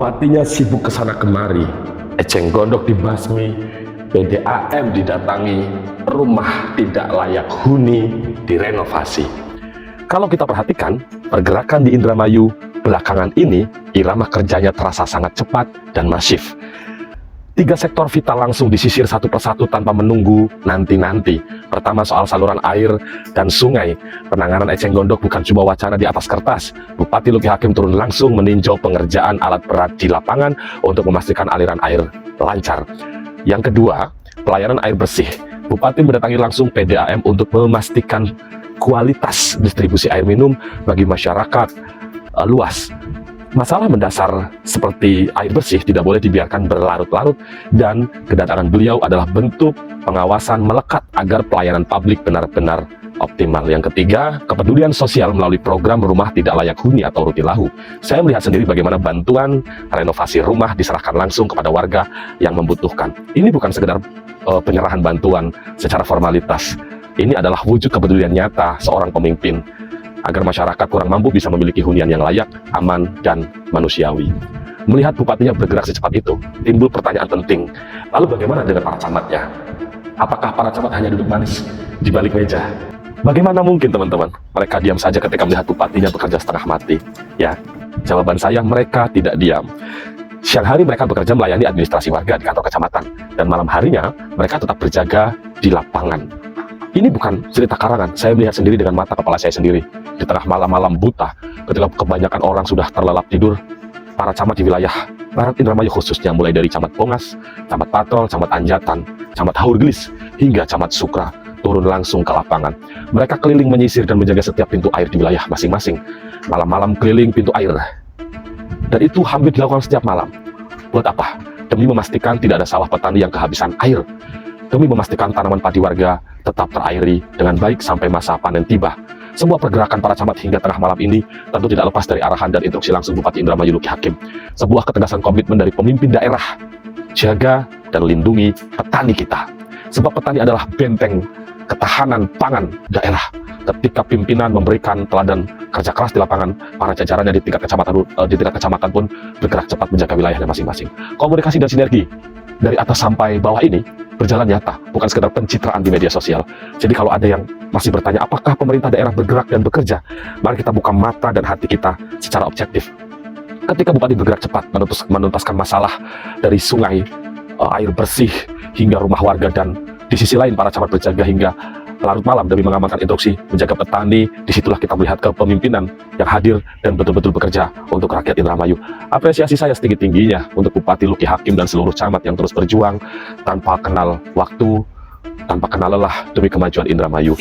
Bupatinya sibuk kesana kemari, eceng gondok dibasmi, PDAM didatangi, rumah tidak layak huni direnovasi. Kalau kita perhatikan, pergerakan di Indramayu belakangan ini, irama kerjanya terasa sangat cepat dan masif. 3 sektor vital langsung disisir satu persatu tanpa menunggu nanti-nanti. Pertama soal saluran air dan sungai. Penanganan eceng gondok bukan cuma wacana di atas kertas. Bupati Luki Hakim turun langsung meninjau pengerjaan alat berat di lapangan untuk memastikan aliran air lancar. Yang kedua, pelayanan air bersih. Bupati mendatangi langsung PDAM untuk memastikan kualitas distribusi air minum bagi masyarakat luas. Masalah mendasar seperti air bersih tidak boleh dibiarkan berlarut-larut, dan kedatangan beliau adalah bentuk pengawasan melekat agar pelayanan publik benar-benar optimal. Yang ketiga, kepedulian sosial melalui program rumah tidak layak huni atau Rutilahu. Saya melihat sendiri bagaimana bantuan renovasi rumah diserahkan langsung kepada warga yang membutuhkan. Ini bukan sekedar penyerahan bantuan secara formalitas. Ini adalah wujud kepedulian nyata seorang pemimpin agar masyarakat kurang mampu bisa memiliki hunian yang layak, aman, dan manusiawi. Melihat bupatinya bergerak secepat itu, timbul pertanyaan penting. Lalu bagaimana dengan para camatnya? Apakah para camat hanya duduk manis di balik meja? Bagaimana mungkin, teman-teman? Mereka diam saja ketika melihat bupatinya bekerja setengah mati. Ya, jawaban saya, mereka tidak diam. Siang hari mereka bekerja melayani administrasi warga di kantor kecamatan, dan malam harinya mereka tetap berjaga di lapangan. Ini bukan cerita karangan, saya melihat sendiri dengan mata kepala saya sendiri. Di tengah malam-malam buta, ketika kebanyakan orang sudah terlelap tidur, para camat di wilayah Barat Indramayu khususnya, mulai dari Camat Pongas, Camat Patrol, Camat Anjatan, Camat Haurgelis, hingga Camat Sukra, turun langsung ke lapangan. Mereka keliling menyisir dan menjaga setiap pintu air di wilayah masing-masing. Malam-malam keliling pintu air. Dan itu hampir dilakukan setiap malam. Buat apa? Demi memastikan tidak ada sawah petani yang kehabisan air. Demi memastikan tanaman padi warga tetap terairi dengan baik sampai masa panen tiba. Semua pergerakan para camat hingga tengah malam ini tentu tidak lepas dari arahan dan instruksi langsung Bupati Indramayu Luki Hakim. Sebuah ketegasan komitmen dari pemimpin daerah. Jaga dan lindungi petani kita. Sebab petani adalah benteng ketahanan pangan daerah. Ketika pimpinan memberikan teladan kerja keras di lapangan, para jajarannya di tingkat kecamatan pun bergerak cepat menjaga wilayahnya masing-masing. Komunikasi dan sinergi dari atas sampai bawah ini berjalan nyata, bukan sekedar pencitraan di media sosial. Jadi kalau ada yang masih bertanya apakah pemerintah daerah bergerak dan bekerja, mari kita buka mata dan hati kita secara objektif. Ketika Bupati bergerak cepat menuntaskan masalah dari sungai, air bersih, hingga rumah warga, dan di sisi lain para camat berjaga hingga larut malam demi mengamankan instruksi menjaga petani, disitulah kita melihat kepemimpinan yang hadir dan betul-betul bekerja untuk rakyat Indramayu. Apresiasi saya setinggi-tingginya untuk Bupati Luki Hakim dan seluruh camat yang terus berjuang tanpa kenal waktu, tanpa kenal lelah demi kemajuan Indramayu.